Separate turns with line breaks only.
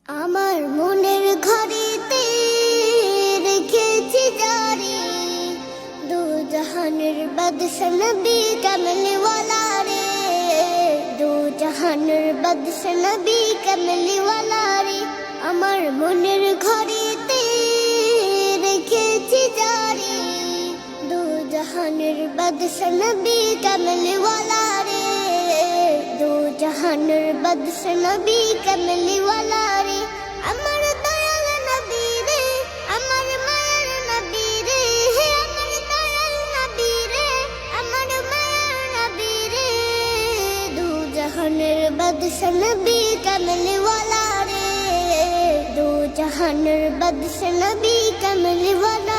আমার মনের ঘরেতে রেখেছি জারি, দু জাহানের বাদশা নবী কমলিওয়ালা রে, দু জাহানের বাদশা নবী কমলিওয়ালা রে। আমার মনের ঘরেতে রেখেছি জারি, দু জাহানের বাদশা নবী কমলিওয়ালা রে, দু জাহানের বাদশা নবী কমলিওয়ালা রে। আমার দয়াল নবী রে, আমার মায়ার নবী রে, আমার দয়াল নবী রে, আমার মায়ার নবী রে, দু জাহানের বাদশা নবী কমলিওয়ালা রে, দু জাহানের বাদশা নবী কমলিওয়ালা